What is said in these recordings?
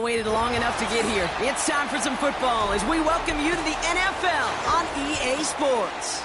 Waited long enough to get here. It's time for some football as we welcome you to the NFL on EA Sports.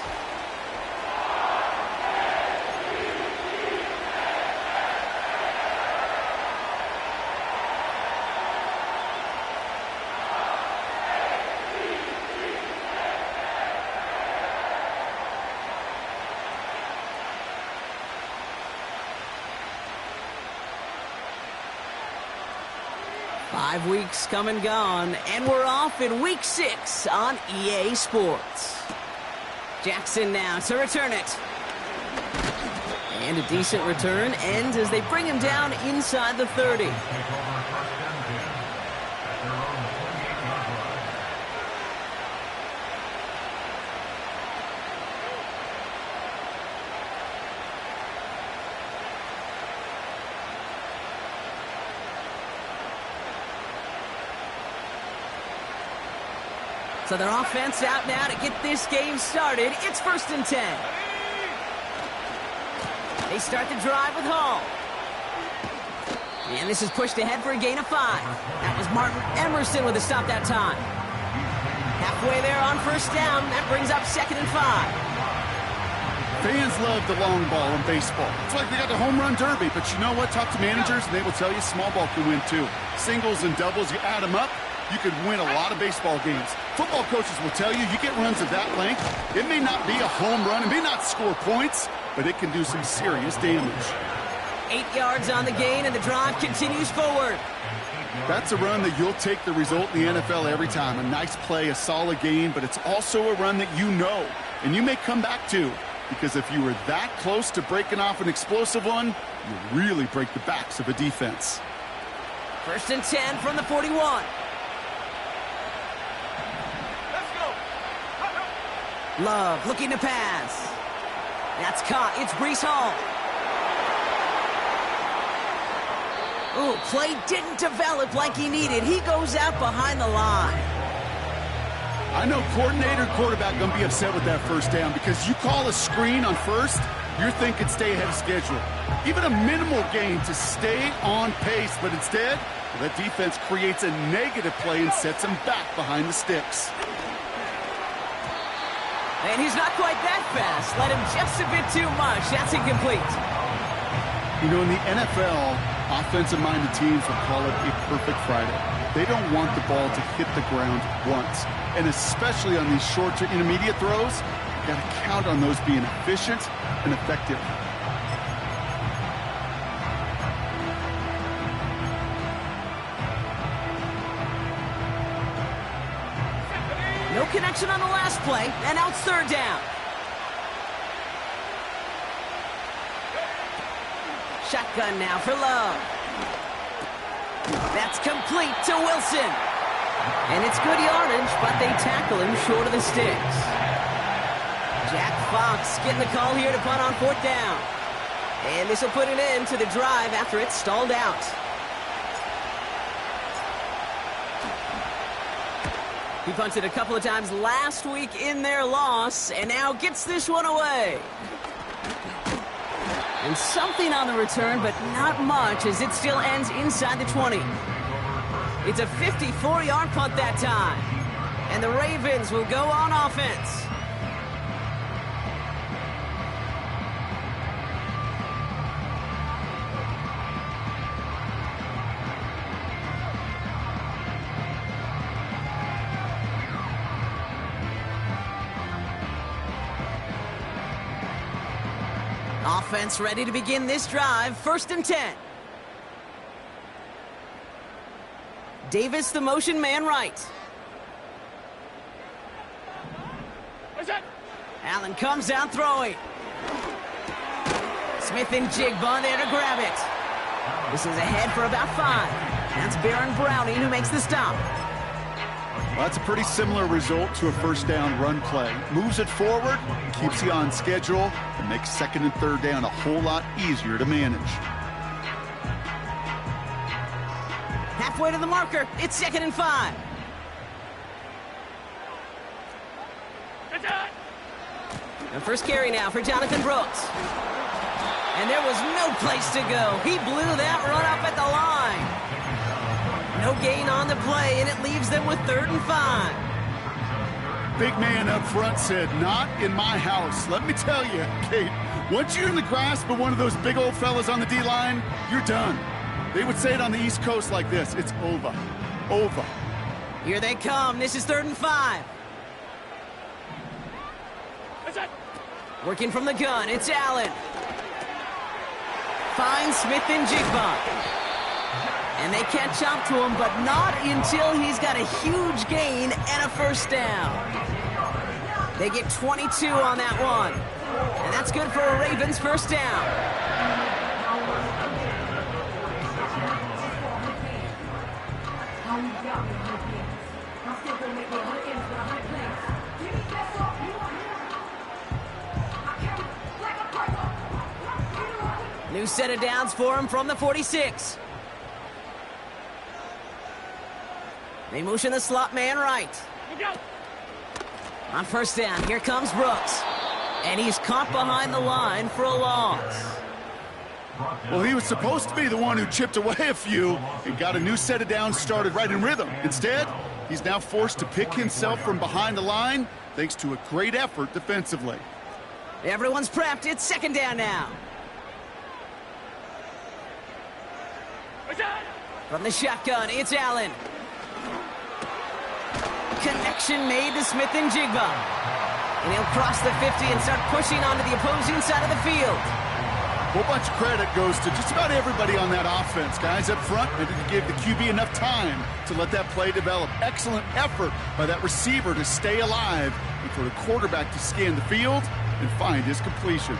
Five weeks come and gone, and we're off in Week 6 on EA Sports. Jackson now to return it. And a decent return ends as they bring him down inside the 30. So their offense out now to get this game started. It's 1st and 10. They start the drive with Hall. And this is pushed ahead for a gain of 5. That was Martin Emerson with a stop that time. Halfway there on 1st down. That brings up 2nd and 5. Fans love the long ball in baseball. It's like they got the home run derby. But you know what? Talk to managers and they will tell you small ball can win too. Singles and doubles, you add them up, you could win a lot of baseball games. Football coaches will tell you, you get runs of that length, it may not be a home run, it may not score points, but it can do some serious damage. 8 yards on the gain, and the drive continues forward. That's a run that you'll take the result in the NFL every time. A nice play, a solid gain, but it's also a run that you know, and you may come back to, because if you were that close to breaking off an explosive one, you really break the backs of a defense. 1st and 10 from the 41. Love looking to pass. That's caught. It's Breece Hall. Ooh, play didn't develop like he needed. He goes out behind the line. I know coordinator and quarterback going to be upset with that 1st down because you call a screen on 1st, you're thinking stay ahead of schedule. Even a minimal gain to stay on pace, but instead, that defense creates a negative play and sets him back behind the sticks. And he's not quite that fast. Let him just a bit too much. That's incomplete. You know, in the NFL, offensive-minded teams will call it a perfect Friday. They don't want the ball to hit the ground once. And especially on these short to intermediate throws, you got to count on those being efficient and effective. No connection on the last play, and now it's 3rd down. Shotgun now for Love. That's complete to Wilson. And it's good yardage, but they tackle him short of the sticks. Jack Fox getting the call here to punt on 4th down. And this will put an end to the drive after it's stalled out. He punted a couple of times last week in their loss, and now gets this one away. And something on the return, but not much, as it still ends inside the 20. It's a 54-yard punt that time. And the Ravens will go on offense. Offense ready to begin this drive. 1st and 10. Davis, the motion man right. Allen comes down throwing. Smith and Jigba there to grab it. This is ahead for about 5. That's Baron Browning who makes the stop. Well, that's a pretty similar result to a 1st down run play. Moves it forward, keeps you on schedule, and makes 2nd and 3rd down a whole lot easier to manage. Halfway to the marker, it's 2nd and 5. And first carry now for Jonathan Brooks. And there was no place to go. He blew that run up at the line. No gain on the play, and it leaves them with 3rd and 5. Big man up front said, "Not in my house." Let me tell you, Kate, once you're in the grasp of one of those big old fellas on the D-line, you're done. They would say it on the East Coast like this: it's over. Over. Here they come. This is 3rd and 5. Working from the gun, it's Allen. Finds Smith-Njigba. And they catch up to him, but not until he's got a huge gain and a 1st down. They get 22 on that one. And that's good for a Ravens 1st down. New set of downs for him from the 46. They motion the slot man right. On 1st down, here comes Brooks. And he's caught behind the line for a loss. Well, he was supposed to be the one who chipped away a few and got a new set of downs started right in rhythm. Instead, he's now forced to pick himself from behind the line thanks to a great effort defensively. Everyone's prepped. It's 2nd down now. From the shotgun, it's Allen. Connection made to Smith-Njigba. And he'll cross the 50 and start pushing onto the opposing side of the field. A whole bunch of credit goes to just about everybody on that offense. Guys up front, they didn't give the QB enough time to let that play develop. Excellent effort by that receiver to stay alive and for the quarterback to scan the field and find his completion.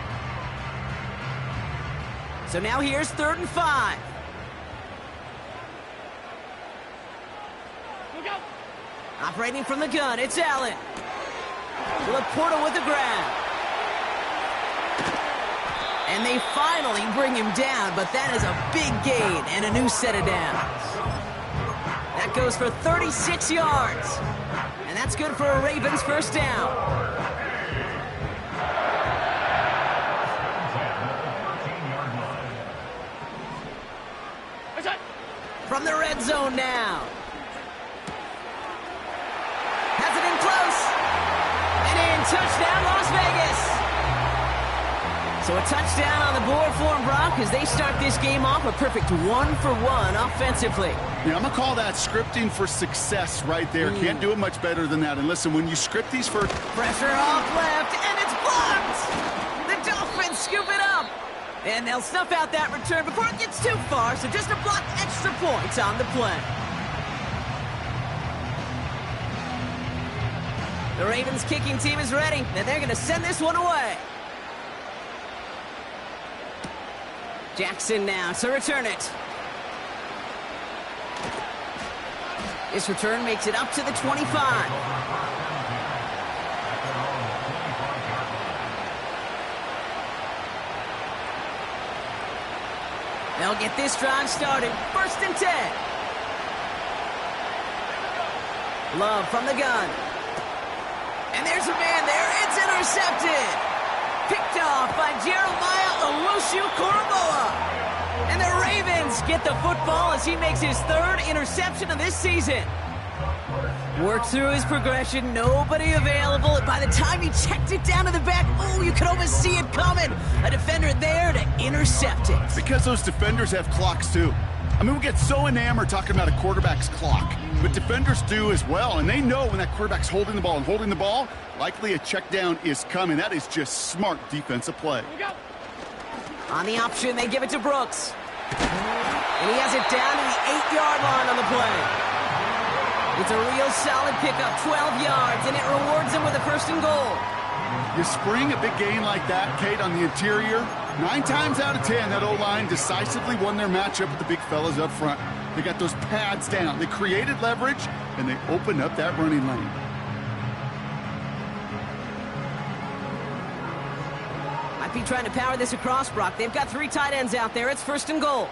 So now here's 3rd and 5. Operating from the gun, it's Allen. Laporta with the grab. And they finally bring him down, but that is a big gain and a new set of downs. That goes for 36 yards. And that's good for a Ravens 1st down. From the red zone now. Has it in close. And in, touchdown, Las Vegas. So a touchdown on the board for them, Brock, as they start this game off a perfect 1-for-1 offensively. Yeah, I'm going to call that scripting for success right there. Can't do it much better than that. And listen, when you script these for... Pressure off left, and it's blocked! The Dolphins scoop it up. And they'll snuff out that return before it gets too far, so just a block extra points on the play. The Ravens kicking team is ready, and they're going to send this one away. Jackson now to return it. This return makes it up to the 25. They'll get this drive started. 1st and 10. Love from the gun. And there's a man there. It's intercepted. Picked off by Jeremiah Owusu-Koramoah. And the Ravens get the football as he makes his 3rd interception of this season. Worked through his progression, nobody available. And by the time he checked it down to the back, oh, you could almost see it coming. A defender there to intercept it. Because those defenders have clocks too. I mean, we get so enamored talking about a quarterback's clock, but defenders do as well, and they know when that quarterback's holding the ball and holding the ball, likely a check down is coming. That is just smart defensive play. On the option, they give it to Brooks. And he has it down to the 8-yard line on the play. It's a real solid pickup, 12 yards, and it rewards him with a 1st and goal. You spring a big gain like that, Kate, on the interior, 9 times out of 10, that O-line decisively won their matchup with the big fellas up front. They got those pads down. They created leverage, and they opened up that running lane. Might be trying to power this across, Brock. They've got 3 tight ends out there. It's 1st and goal.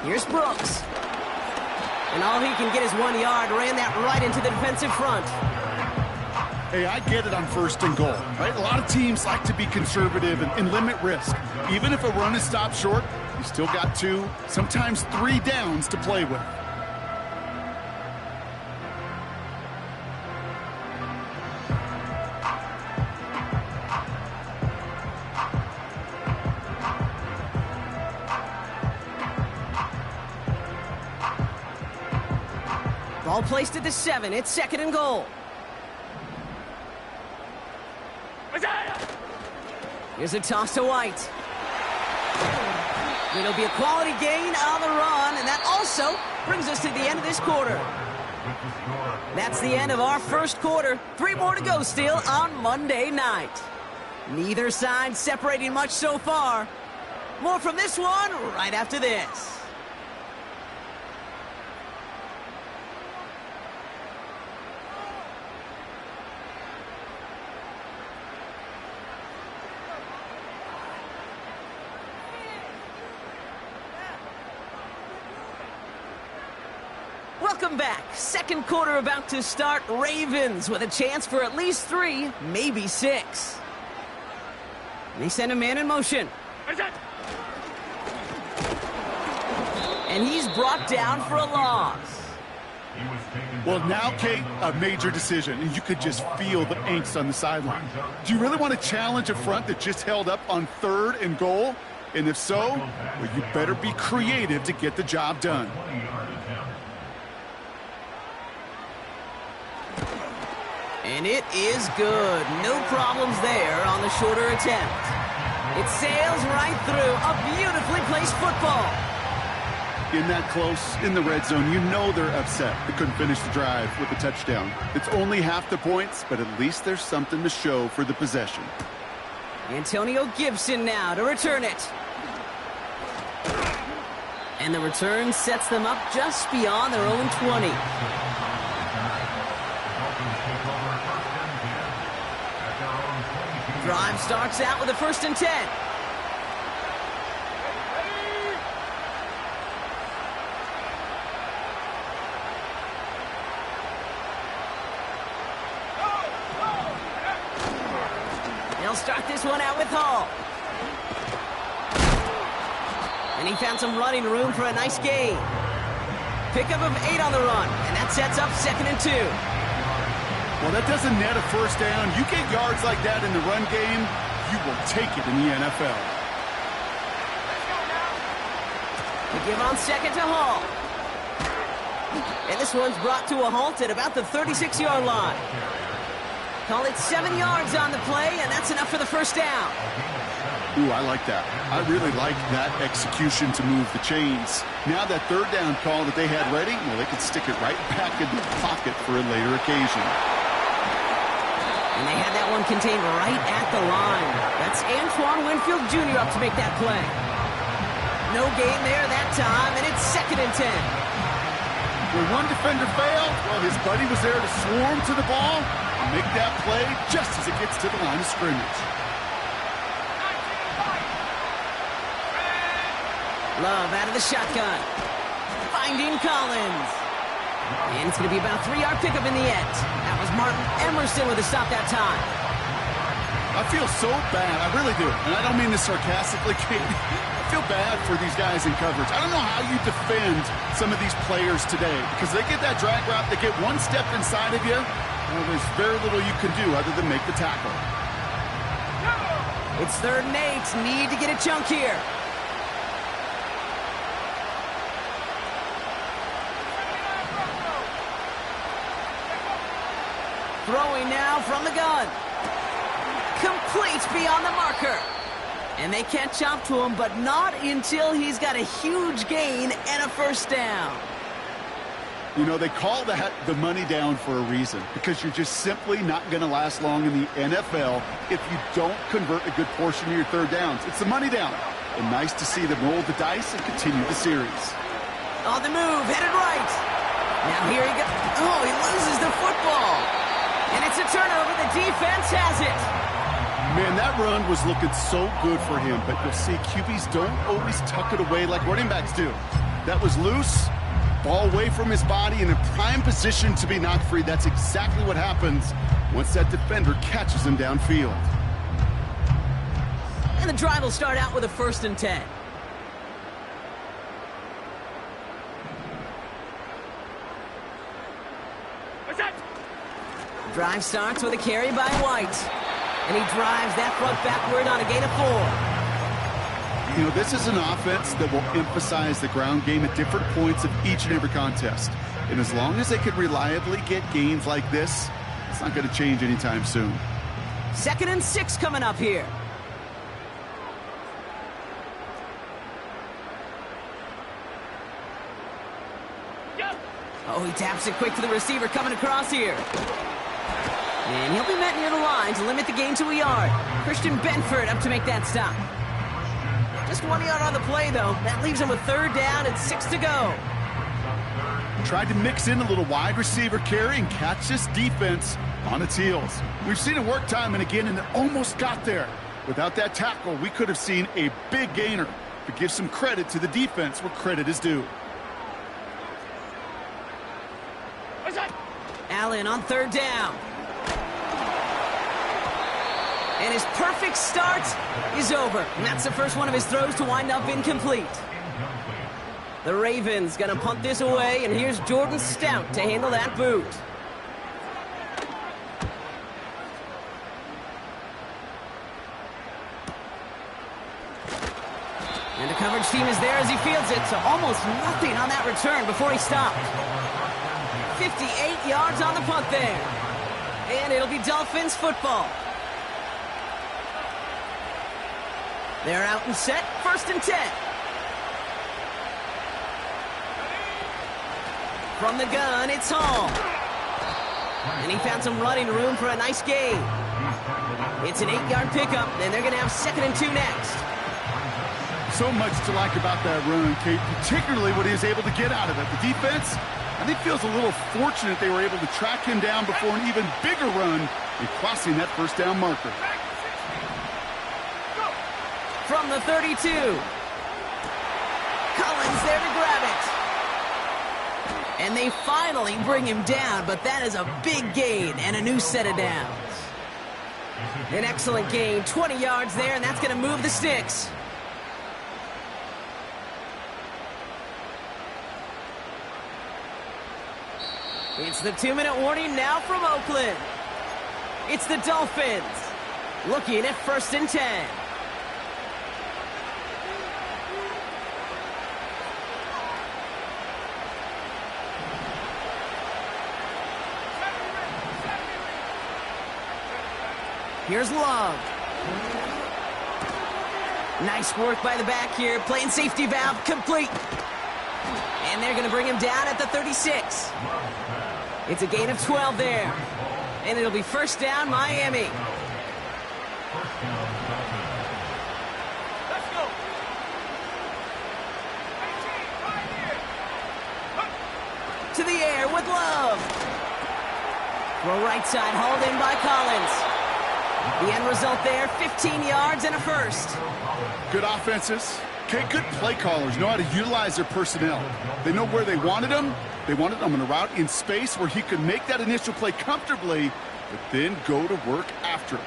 Here's Brooks. And all he can get is 1 yard. Ran that right into the defensive front. Hey, I get it on 1st and goal, right? A lot of teams like to be conservative and limit risk. Even if a run is stopped short, you still got 2, sometimes 3 downs to play with. Ball placed at the 7. It's 2nd and goal. Here's a toss to White. It'll be a quality gain on the run, and that also brings us to the end of this quarter. That's the end of our first quarter. 3 more to go still on Monday night. Neither side separating much so far. More from this one right after this. Welcome back. Second quarter about to start. Ravens with a chance for at least 3, maybe 6. They send a man in motion. And he's brought down for a loss. Well, now, Kate, a major decision, and you could just feel the angst on the sideline. Do you really want to challenge a front that just held up on 3rd and goal? And if so, well, you better be creative to get the job done. And it is good. No problems there on the shorter attempt. It sails right through a beautifully placed football. In that close, in the red zone, you know they're upset. They couldn't finish the drive with a touchdown. It's only half the points, but at least there's something to show for the possession. Antonio Gibson now to return it. And the return sets them up just beyond their own 20. Drive starts out with a 1st and 10. They'll start this one out with Hall. And he found some running room for a nice gain. Pickup of 8 on the run, and that sets up 2nd and 2. Well, that doesn't net a first down. You get yards like that in the run game, you will take it in the NFL. We give on 2nd to Hall. And this one's brought to a halt at about the 36-yard line. Call it 7 yards on the play, and that's enough for the first down. Ooh, I like that. I really like that execution to move the chains. Now that 3rd down call that they had ready, well, they could stick it right back in the pocket for a later occasion. And they had that one contained right at the line. That's Antoine Winfield Jr. up to make that play. No gain there that time, and it's 2nd and 10. When one defender failed, well, his buddy was there to swarm to the ball and make that play just as it gets to the line of scrimmage. Love out of the shotgun. Finding Collins. And it's going to be about a 3-yard pickup in the end. That was Martin Emerson with a stop that time. I feel so bad. I really do. And I don't mean this sarcastically, Kate. I feel bad for these guys in coverage. I don't know how you defend some of these players today because they get that drag route, they get one step inside of you, well, there's very little you can do other than make the tackle. It's 3rd and 8. Need to get a chunk here. Throwing now from the gun. Complete beyond the marker. And they catch up to him, but not until he's got a huge gain and a first down. You know, they call that the money down for a reason because you're just simply not going to last long in the NFL if you don't convert a good portion of your 3rd downs. It's the money down. And nice to see them roll the dice and continue the series. On the move, headed right. Now here he goes. Oh, he loses the football. And it's a turnover. The defense has it. Man, that run was looking so good for him, but you'll see QBs don't always tuck it away like running backs do. That was loose, ball away from his body in a prime position to be knocked free. That's exactly what happens once that defender catches him downfield. And the drive will start out with a 1st and 10. Drive starts with a carry by White. And he drives that front backward on a gain of 4. You know, this is an offense that will emphasize the ground game at different points of each and every contest. And as long as they can reliably get gains like this, it's not going to change anytime soon. 2nd and 6 coming up here. Oh, he taps it quick to the receiver coming across here. And he'll be met near the line to limit the gain to a yard. Christian Benford up to make that stop. Just 1 yard on the play, though. That leaves him with 3rd down and 6 to go. Tried to mix in a little wide receiver carry and catch this defense on its heels. We've seen it work time and again, and it almost got there. Without that tackle, we could have seen a big gainer. But give some credit to the defense where credit is due. Allen on 3rd down. And his perfect start is over. And that's the first one of his throws to wind up incomplete. The Ravens gonna punt this away, and here's Jordan Stout to handle that boot. And the coverage team is there as he fields it, so almost nothing on that return before he stopped. 58 yards on the punt there. And it'll be Dolphins football. They're out and set, 1st and 10. From the gun, it's Hall. And he found some running room for a nice gain. It's an 8-yard pickup, and they're going to have 2nd and 2 next. So much to like about that run, Kate, particularly what he was able to get out of it. The defense, I think, feels a little fortunate they were able to track him down before an even bigger run and crossing that 1st down marker. From the 32. Collins there to grab it. And they finally bring him down, but that is a big gain and a new set of downs. An excellent gain, 20 yards there, and that's going to move the sticks. It's the 2-minute warning now from Oakland. It's the Dolphins looking at 1st and 10. Here's Love. Nice work by the back here. Playing safety valve complete. And they're going to bring him down at the 36. It's a gain of 12 there. And it'll be 1st down, Miami. Let's go. To the air with Love. Throw right side, hauled in by Collins. The end result there, 15 yards and a 1st. Good offenses. Okay, good play callers know how to utilize their personnel. They know where they wanted them. They wanted him on a route in space where he could make that initial play comfortably, but then go to work after.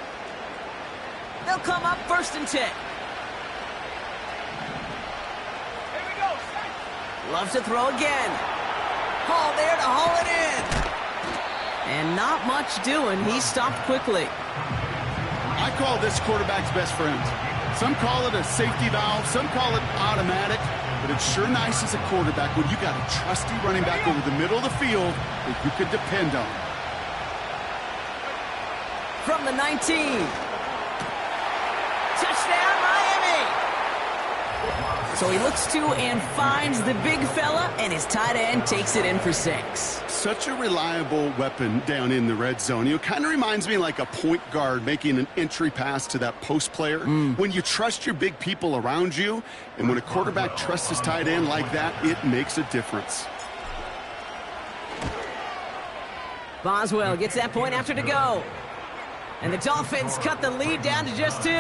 They'll come up 1st and 10. Here we go. Loves to throw again. Hall there to haul it in. And not much doing. He stopped quickly. I call this quarterback's best friend. Some call it a safety valve, some call it automatic, but it's sure nice as a quarterback when you got a trusty running back over the middle of the field that you can depend on. From the 19. Touchdown, Miami! So he looks to and finds the big fella, and his tight end takes it in for 6. Such a reliable weapon down in the red zone. You know, kind of reminds me like a point guard making an entry pass to that post player. When you trust your big people around you, and when a quarterback trusts his tight end like that, it makes a difference. Boswell gets that point after to go. And the Dolphins cut the lead down to just 2.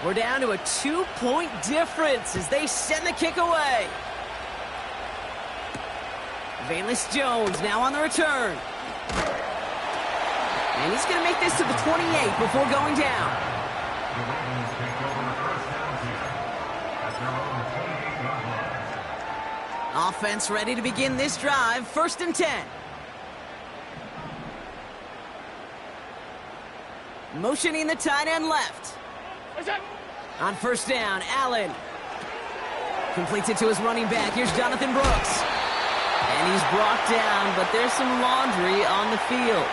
We're down to a 2-point difference as they send the kick away. Velus Jones now on the return. And he's going to make this to the 28 before going down. Offense ready to begin this drive. 1st and 10. Motioning the tight end left. On 1st down, Allen. Completes it to his running back. Here's Jonathan Brooks. And he's brought down, but there's some laundry on the field.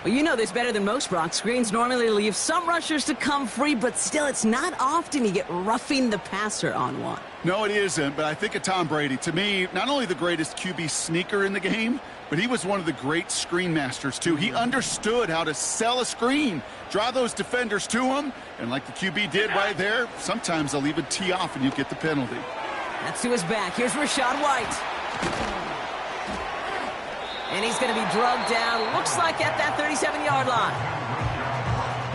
Well, you know this better than most, Brock. Screens normally leave some rushers to come free, but still, it's not often you get roughing the passer on one. No, it isn't, but I think of Tom Brady. To me, not only the greatest QB sneaker in the game, but he was one of the great screen masters, too. He understood how to sell a screen, draw those defenders to him, and like the QB did right there, sometimes they'll even tee off and you get the penalty. That's to his back. Here's Rachaad White. And he's going to be drugged down, looks like at that 37-yard line.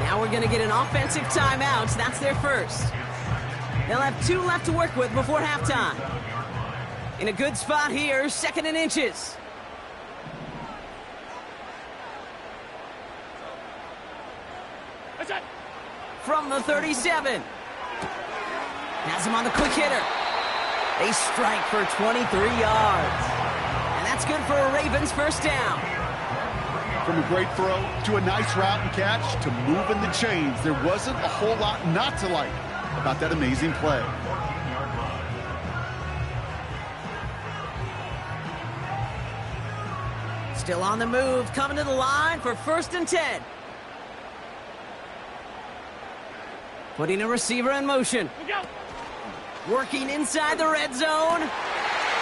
Now we're going to get an offensive timeout. That's their first. They'll have 2 left to work with before halftime. In a good spot here, 2nd and inches. From the 37. Has him on the quick hitter. They strike for 23 yards. That's good for a Ravens 1st down. From a great throw to a nice route and catch to moving the chains, there wasn't a whole lot not to like about that amazing play. Still on the move, coming to the line for 1st and 10. Putting a receiver in motion. Working inside the red zone.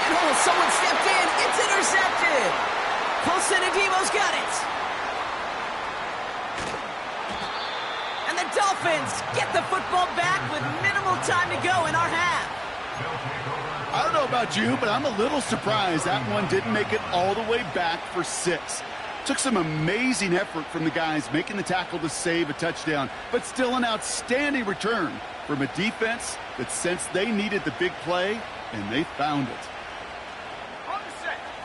Oh, someone stepped in. It's intercepted. Paulson Adebo's got it. And the Dolphins get the football back with minimal time to go in our half. I don't know about you, but I'm a little surprised that one didn't make it all the way back for 6. Took some amazing effort from the guys making the tackle to save a touchdown, but still an outstanding return from a defense that sensed they needed the big play, and they found it.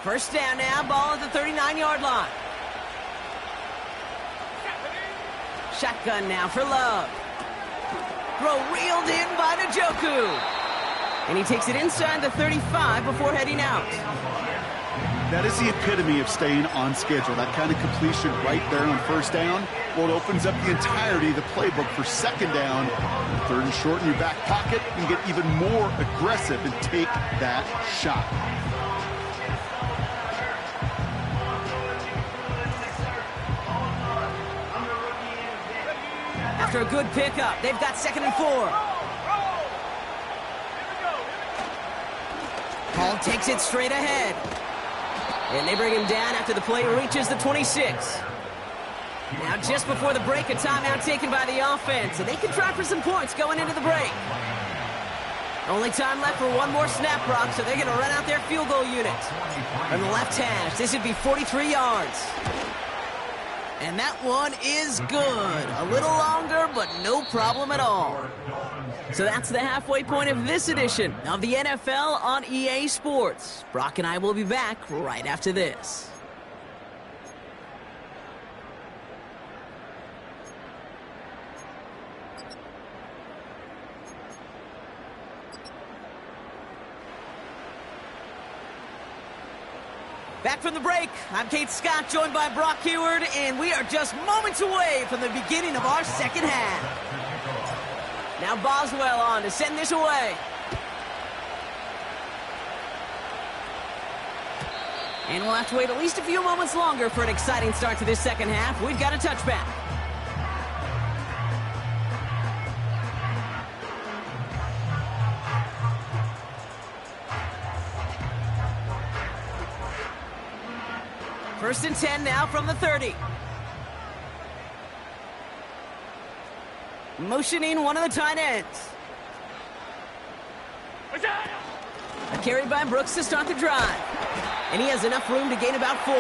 1st down now, ball at the 39-yard line. Shotgun now for Love. Throw reeled in by Njoku. And he takes it inside the 35 before heading out. That is the epitome of staying on schedule. That kind of completion right there on 1st down. Well, it opens up the entirety of the playbook for 2nd down. 3rd and short in your back pocket. You can get even more aggressive and take that shot. After a good pickup, they've got 2nd and 4. Hall takes it straight ahead. And they bring him down after the play reaches the 26. Now just before the break, a timeout taken by the offense. And they can try for some points going into the break. Only time left for one more snap, Brock, so they're going to run out their field goal unit. From the left hash, this would be 43 yards. And that one is good. A little longer, but no problem at all. So that's the halfway point of this edition of the NFL on EA Sports. Brock and I will be back right after this. Back from the break, I'm Kate Scott, joined by Brock Huard, and we are just moments away from the beginning of our 2nd half. Now Boswell on to send this away. And we'll have to wait at least a few moments longer for an exciting start to this 2nd half. We've got a touchback. First and 10 now from the 30. Motioning one of the tight ends. A carry by Brooks to start the drive. And he has enough room to gain about 4.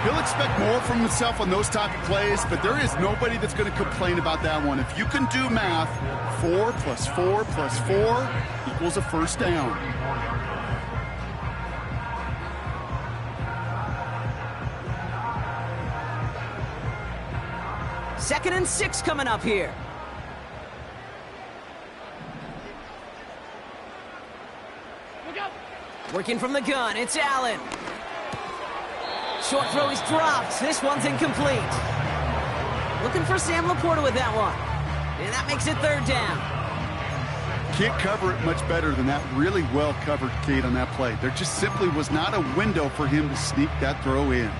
He'll expect more from himself on those type of plays, but there is nobody that's going to complain about that one. If you can do math, 4 + 4 + 4 equals a first down. Second and 6 coming up here. Working from the gun, it's Allen. Short throw is dropped. This one's incomplete. Looking for Sam Laporta with that one. And that makes it third down. Can't cover it much better than that. Really well covered, Kate, on that play. There just simply was not a window for him to sneak that throw in.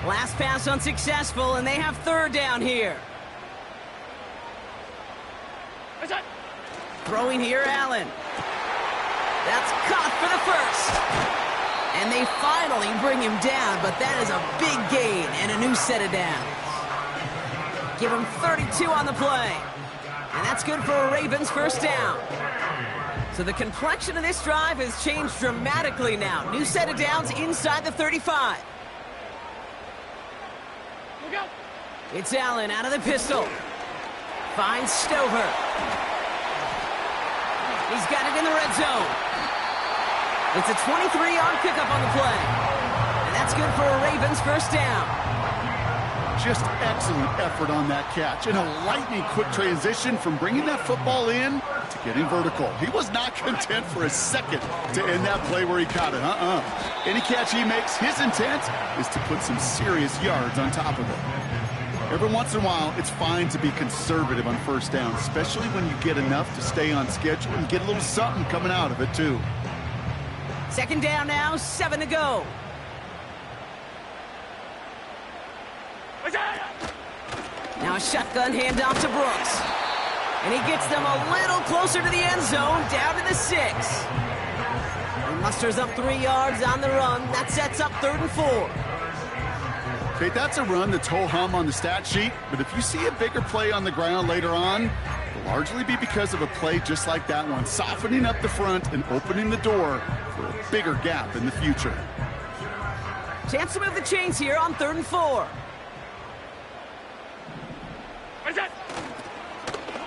Last pass unsuccessful, and they have third down here. Throwing here, Allen. That's caught for the first. And they finally bring him down, but that is a big gain and a new set of downs. Give him 32 on the play. And that's good for a Ravens first down. So the complexion of this drive has changed dramatically now. New set of downs inside the 35. It's Allen out of the pistol. Finds Stover. He's got it in the red zone. It's a 23-yard pickup on the play. And that's good for a Ravens first down. Just excellent effort on that catch. And a lightning-quick transition from bringing that football in to getting vertical. He was not content for a second to end that play where he caught it. Any catch he makes, his intent is to put some serious yards on top of it. Every once in a while, it's fine to be conservative on first down, especially when you get enough to stay on schedule and get a little something coming out of it, too. Second down now, 7 to go. Now a shotgun handoff to Brooks. And he gets them a little closer to the end zone, down to the 6. He musters up 3 yards on the run. That sets up 3rd and 4. Okay, that's a run that's ho-hum on the stat sheet, but if you see a bigger play on the ground later on, it'll largely be because of a play just like that one, softening up the front and opening the door for a bigger gap in the future. Chance to move the chains here on 3rd and 4.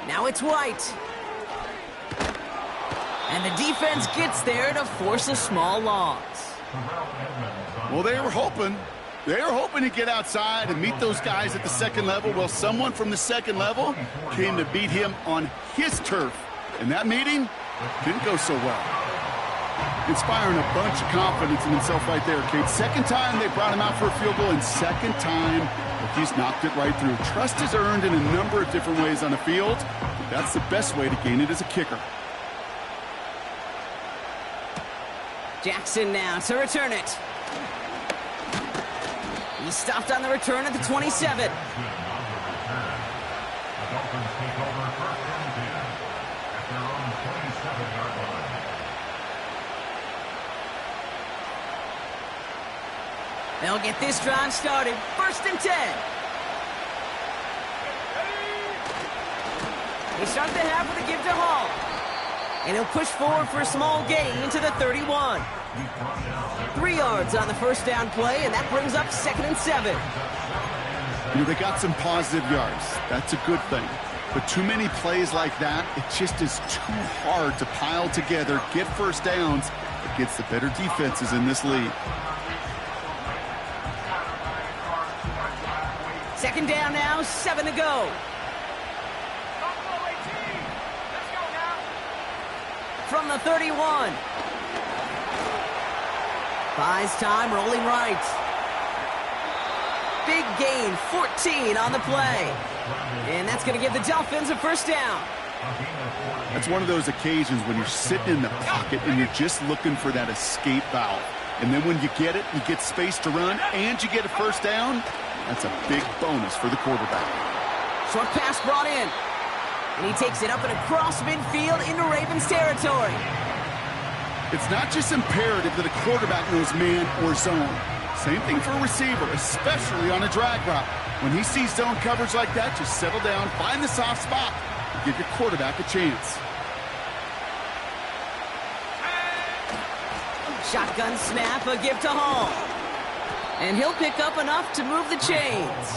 Now it's White. And the defense gets there to force a small loss. Well, they were hoping to get outside and meet those guys at the second level. Well, someone from the second level came to beat him on his turf. And that meeting didn't go so well. Inspiring a bunch of confidence in himself right there, Kate. Second time they brought him out for a field goal, and second time he's knocked it right through. Trust is earned in a number of different ways on the field. That's the best way to gain it as a kicker. Jackson now to return it. He stopped on the return at the 27. They'll get this drive started. 1st and 10. They start the half with a give to Hall. And he'll push forward for a small gain to the 31. 3 yards on the first down play, and that brings up 2nd and 7. You know, they got some positive yards. That's a good thing. But too many plays like that, it just is too hard to pile together, get first downs against the better defenses in this league. 2nd down now, 7 to go. From the 31. Buys time, rolling right. Big gain, 14 on the play. And that's going to give the Dolphins a first down. That's one of those occasions when you're sitting in the pocket and you're just looking for that escape valve. And then when you get it, you get space to run, and you get a first down, that's a big bonus for the quarterback. Short pass brought in. And he takes it up and across midfield into Ravens territory. It's not just imperative that a quarterback knows man or zone. Same thing for a receiver, especially on a drag route. When he sees zone coverage like that, just settle down, find the soft spot, and give your quarterback a chance. Shotgun snap, a give to Hall. And he'll pick up enough to move the chains.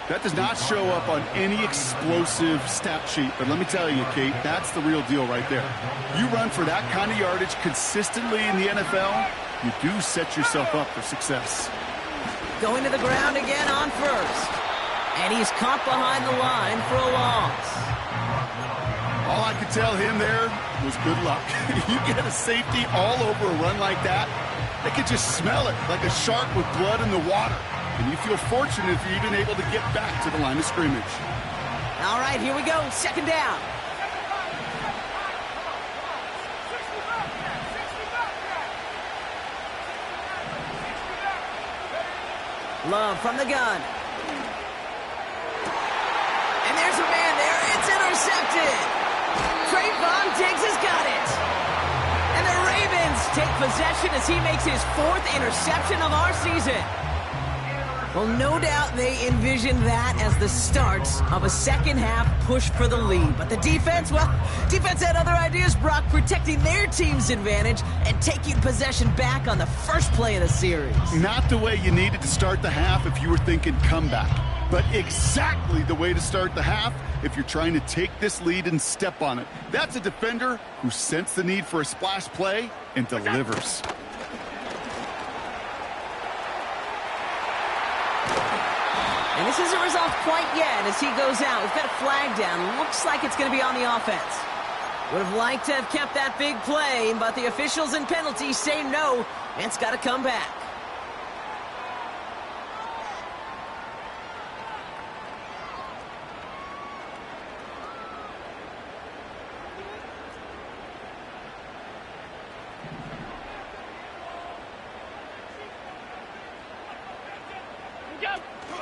That does not show up on any explosive stat sheet, but let me tell you, Kate, that's the real deal right there. You run for that kind of yardage consistently in the NFL, you do set yourself up for success. Going to the ground again on first. And he's caught behind the line for a loss. All I could tell him there was good luck. You get a safety all over a run like that, they could just smell it like a shark with blood in the water. And you feel fortunate if you're even able to get back to the line of scrimmage. All right, here we go. Second down. Love from the gun. And there's a man there. It's intercepted. Trayvon Diggs has got it. And the Ravens take possession as he makes his 4th interception of our season. Well, no doubt they envisioned that as the start of a second-half push for the lead. But the defense, well, defense had other ideas, Brock, protecting their team's advantage and taking possession back on the first play of the series. Not the way you needed to start the half if you were thinking comeback, but exactly the way to start the half if you're trying to take this lead and step on it. That's a defender who sensed the need for a splash play and delivers. And this isn't resolved quite yet as he goes out. We've got a flag down. Looks like it's going to be on the offense. Would have liked to have kept that big play, but the officials and penalties say no, and it's got to come back.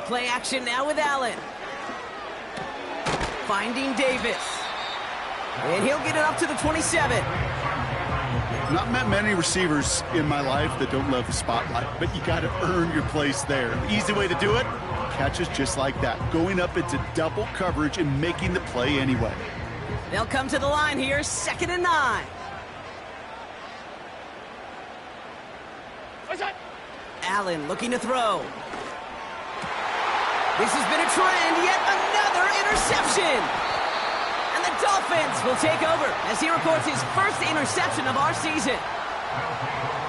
Play action now with Allen. Finding Davis. And he'll get it up to the 27. Not met many receivers in my life that don't love the spotlight, but you got to earn your place there. The easy way to do it, catches just like that, going up into double coverage and making the play anyway. They'll come to the line here, 2nd and 9. Allen looking to throw. This has been a trend, yet another interception. And the Dolphins will take over as he records his 1st interception of our season.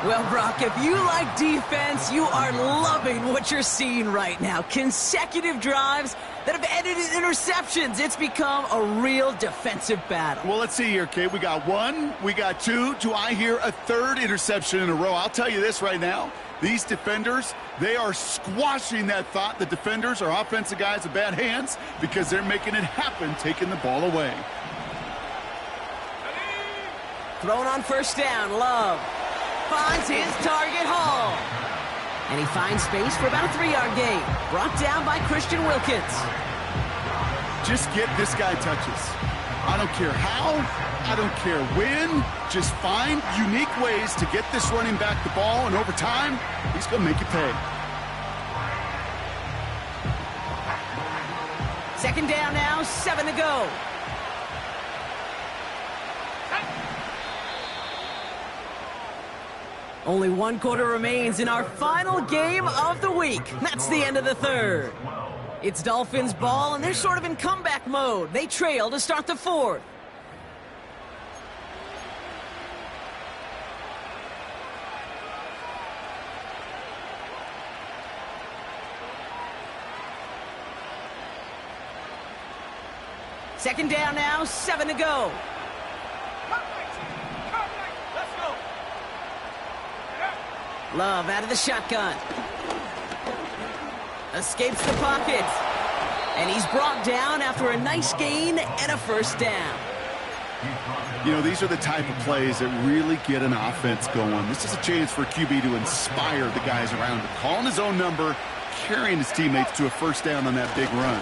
Well, Brock, if you like defense, you are loving what you're seeing right now. Consecutive drives that have ended in interceptions. It's become a real defensive battle. Well, let's see here, Kate. We got 1, we got 2. Do I hear a 3rd interception in a row? I'll tell you this right now. These defenders, they are squashing that thought the defenders are offensive guys with bad hands because they're making it happen, taking the ball away. Thrown on first down, Love. Finds his target, Hall. And he finds space for about a 3-yard gain. Brought down by Christian Wilkins. Just get this guy touches. I don't care how, I don't care when. Just find unique ways to get this running back the ball, and over time, he's going to make you pay. 2nd down now, 7 to go. Only 1 quarter remains in our final game of the week. That's the end of the 3rd. It's Dolphins ball, and they're sort of in comeback mode. They trail to start the 4th. Second down now, 7 to go. Love out of the shotgun. Escapes the pocket. And he's brought down after a nice gain and a 1st down. You know, these are the type of plays that really get an offense going. This is a chance for QB to inspire the guys around him. Calling his own number, carrying his teammates to a 1st down on that big run.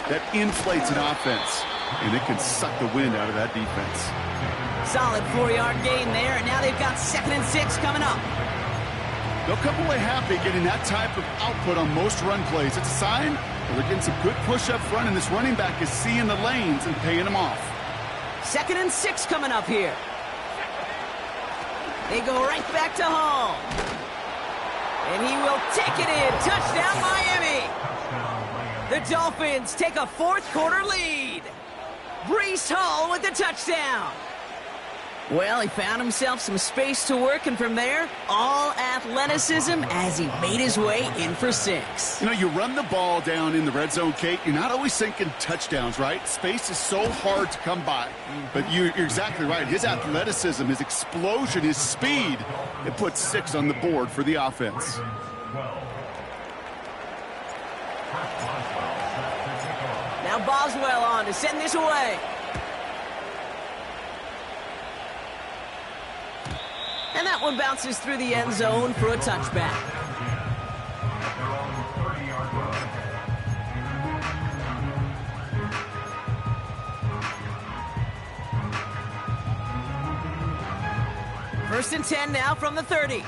That inflates an offense, and it can suck the wind out of that defense. Solid 4-yard gain there, and now they've got 2nd and 6 coming up. They'll come away happy getting that type of output on most run plays. It's a sign that they're getting some good push up front, and this running back is seeing the lanes and paying them off. 2nd and 6 coming up here. They go right back to Hall. And he will take it in. Touchdown, Miami. The Dolphins take a fourth-quarter lead. Breece Hall with the touchdown. Well, he found himself some space to work, and from there, all athleticism as he made his way in for 6. You know, you run the ball down in the red zone, Kate, you're not always thinking touchdowns, right? Space is so hard to come by. But you're exactly right. His athleticism, his explosion, his speed, it puts 6 on the board for the offense. Now Boswell on to send this away. And that one bounces through the end zone for a touchback. First and 10 now from the 30.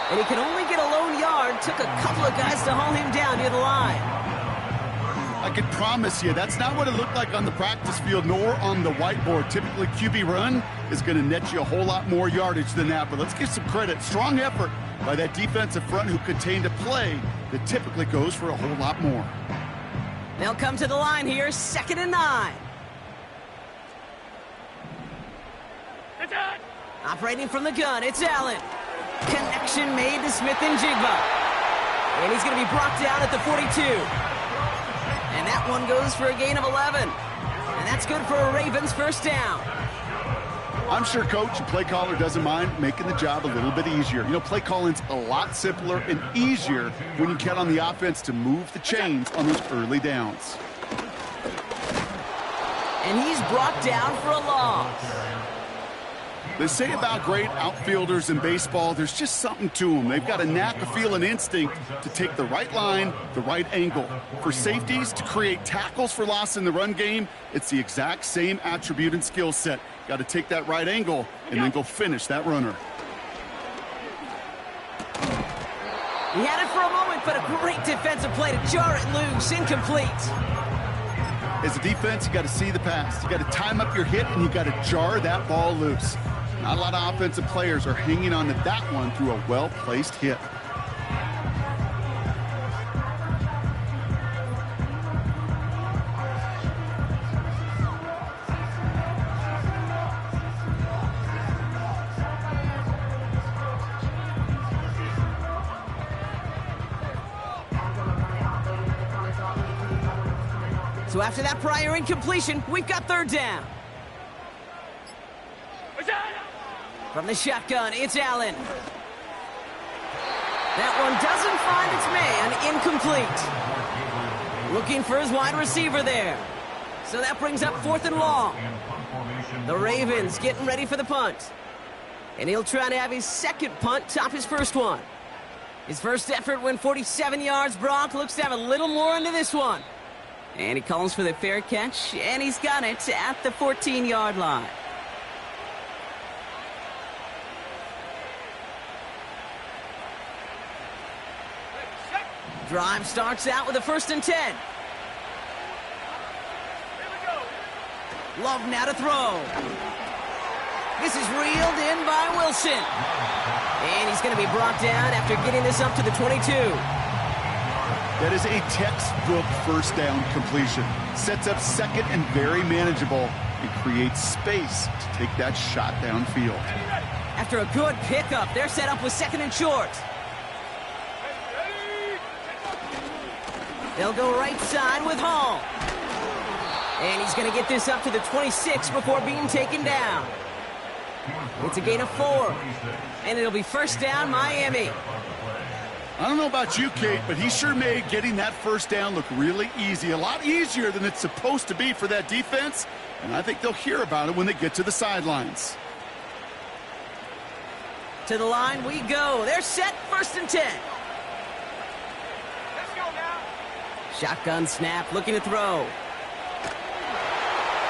And he can only get a lone yard. Took a couple of guys to haul him down near the line. I can promise you, that's not what it looked like on the practice field nor on the whiteboard. Typically, QB run is going to net you a whole lot more yardage than that. But let's give some credit. Strong effort by that defensive front who contained a play that typically goes for a whole lot more. They'll come to the line here, 2nd and 9. Operating from the gun, it's Allen. Connection made to Smith-Njigba. And he's going to be brought down at the 42. And that one goes for a gain of 11. And that's good for a Ravens first down. I'm sure coach and play caller doesn't mind making the job a little bit easier. You know, play calling's a lot simpler and easier when you count on the offense to move the chains on those early downs. And he's brought down for a loss. They say about great outfielders in baseball, there's just something to them. They've got a knack, a feel, an instinct to take the right line, the right angle. For safeties, to create tackles for loss in the run game, it's the exact same attribute and skill set. Got to take that right angle and then go finish that runner. He had it for a moment, but a great defensive play to jar it loose, incomplete. As a defense, you got to see the pass. You got to time up your hit, and you got to jar that ball loose. Not a lot of offensive players are hanging on to that one through a well-placed hit. So after that prior incompletion, we've got 3rd down. From the shotgun, it's Allen. That one doesn't find its man, incomplete. Looking for his wide receiver there. So that brings up 4th and long. The Ravens getting ready for the punt. And he'll try to have his 2nd punt top his first one. His first effort went 47 yards. Brock looks to have a little more into this one. And he calls for the fair catch, and he's got it at the 14-yard line. Drive starts out with a 1st and 10. Love now to throw. This is reeled in by Wilson. And he's going to be brought down after getting this up to the 22. That is a textbook first down completion. Sets up 2nd and very manageable and creates space to take that shot downfield. After a good pickup, they're set up with 2nd and short. They'll go right side with Hall. And he's going to get this up to the 26 before being taken down. It's a gain of 4. And it'll be first down, Miami. I don't know about you, Kate, but he sure made getting that first down look really easy. A lot easier than it's supposed to be for that defense. And I think they'll hear about it when they get to the sidelines. To the line we go. They're set, 1st and 10. Shotgun snap, looking to throw.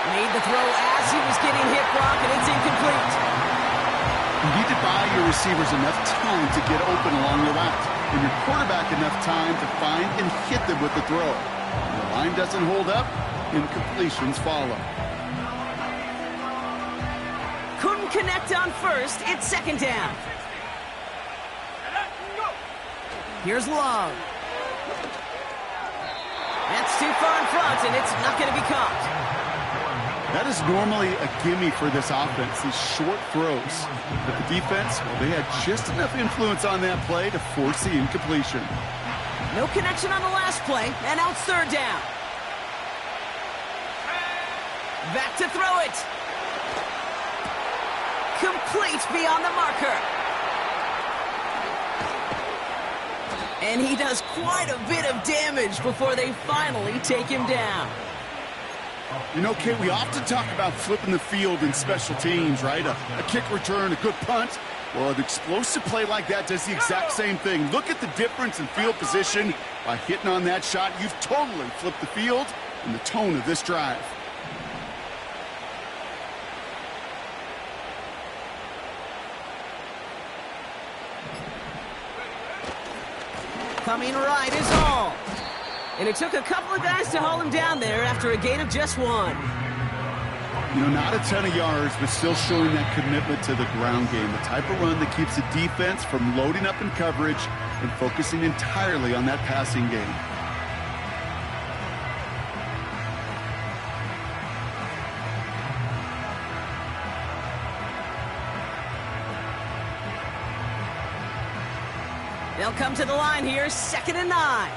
Made the throw as he was getting hit, Brock, and it's incomplete. You need to buy your receivers enough time to get open along the route, and your quarterback enough time to find and hit them with the throw. When the line doesn't hold up, incompletions follow. Couldn't connect on first. It's second down. Here's Love. That's too far in front, and it's not going to be caught. That is normally a gimme for this offense, these short throws. But the defense, well, they had just enough influence on that play to force the incompletion. No connection on the last play, and now it's third down. Back to throw it. Complete beyond the marker. And he does quite a bit of damage before they finally take him down. You know, Kate, we often talk about flipping the field in special teams, right? A kick return, a good punt. Well, an explosive play like that does the exact same thing. Look at the difference in field position. By hitting on that shot, you've totally flipped the field and the tone of this drive. Coming right is Hall. And it took a couple of guys to haul him down there after a gain of just one. You know, not a ton of yards, but still showing that commitment to the ground game. The type of run that keeps the defense from loading up in coverage and focusing entirely on that passing game. They'll come to the line here, 2nd and 9.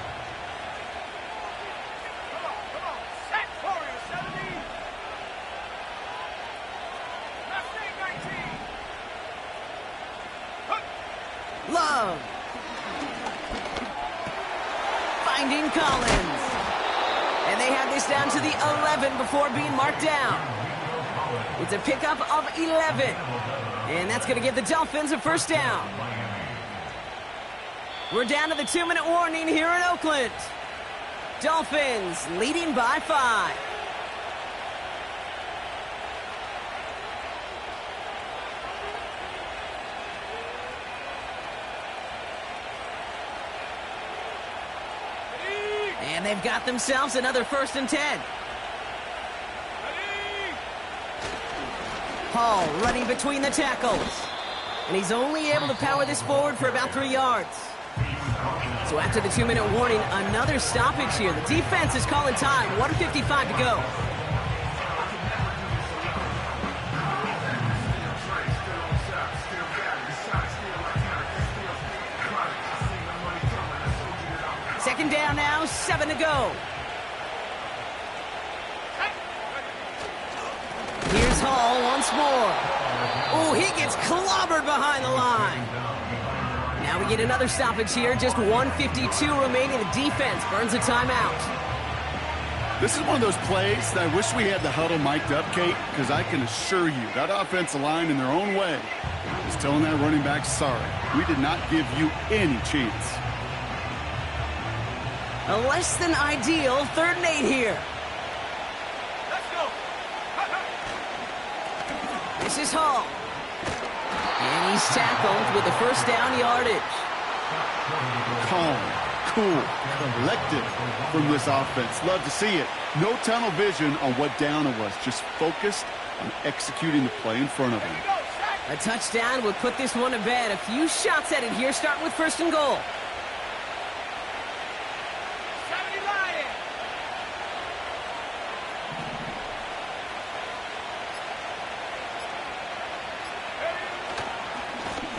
Love. Finding Collins. And they have this down to the 11 before being marked down. It's a pickup of 11. And that's going to give the Dolphins a first down. We're down to the 2-minute warning here in Oakland. Dolphins leading by 5. And they've got themselves another 1st and 10. Hall running between the tackles. And he's only able to power this forward for about 3 yards. So after the 2-minute warning, another stoppage here. The defense is calling time. 1:55 to go. Second down now, 7 to go. Here's Hall once more. Oh, he gets clobbered behind the line. Now we get another stoppage here. Just 1:52 remaining. The defense burns a timeout. This is one of those plays that I wish we had the huddle mic'd up, Kate, because I can assure you that offensive line in their own way is telling that running back, sorry, we did not give you any chance. A less than ideal 3rd and 8 here. Let's go. This is Hall. And he's tackled with the first down yardage. Calm, cool, collected from this offense. Love to see it. No tunnel vision on what down it was. Just focused on executing the play in front of him. A touchdown would put this one to bed. A few shots at it here, starting with 1st and goal.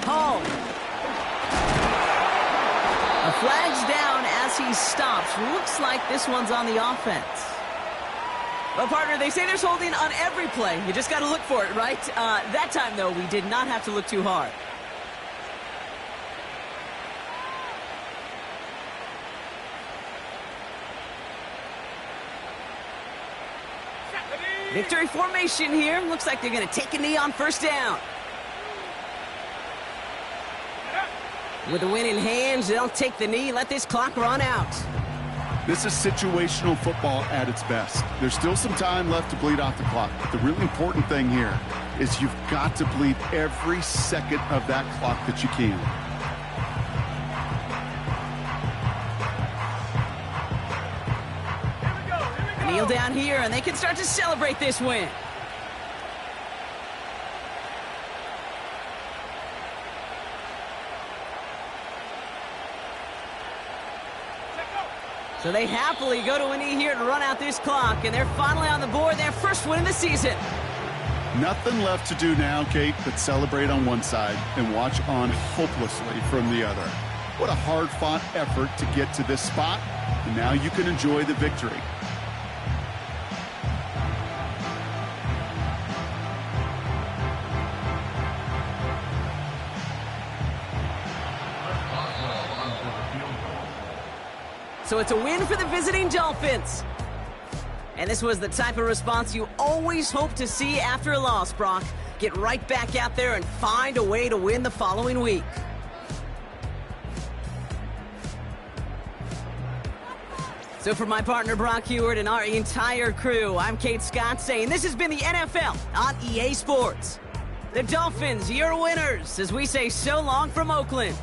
Hall. A flag's down as he stops. Looks like this one's on the offense. Well, partner, they say there's holding on every play. You just got to look for it, right? That time, though, we did not have to look too hard. Victory formation here. Looks like they're going to take a knee on 1st down. With the win in hand, they'll take the knee, let this clock run out. This is situational football at its best. There's still some time left to bleed off the clock. But the really important thing here is you've got to bleed every second of that clock that you can. Kneel down here, and they can start to celebrate this win. So they happily go to a knee here to run out this clock, and they're finally on the board, their first win of the season. Nothing left to do now, Kate, but celebrate on one side and watch on hopelessly from the other. What a hard-fought effort to get to this spot, and now you can enjoy the victory. So it's a win for the visiting Dolphins. And this was the type of response you always hope to see after a loss, Brock. Get right back out there and find a way to win the following week. So for my partner Brock Huard and our entire crew, I'm Kate Scott saying this has been the NFL on EA Sports. The Dolphins, your winners, as we say so long from Oakland.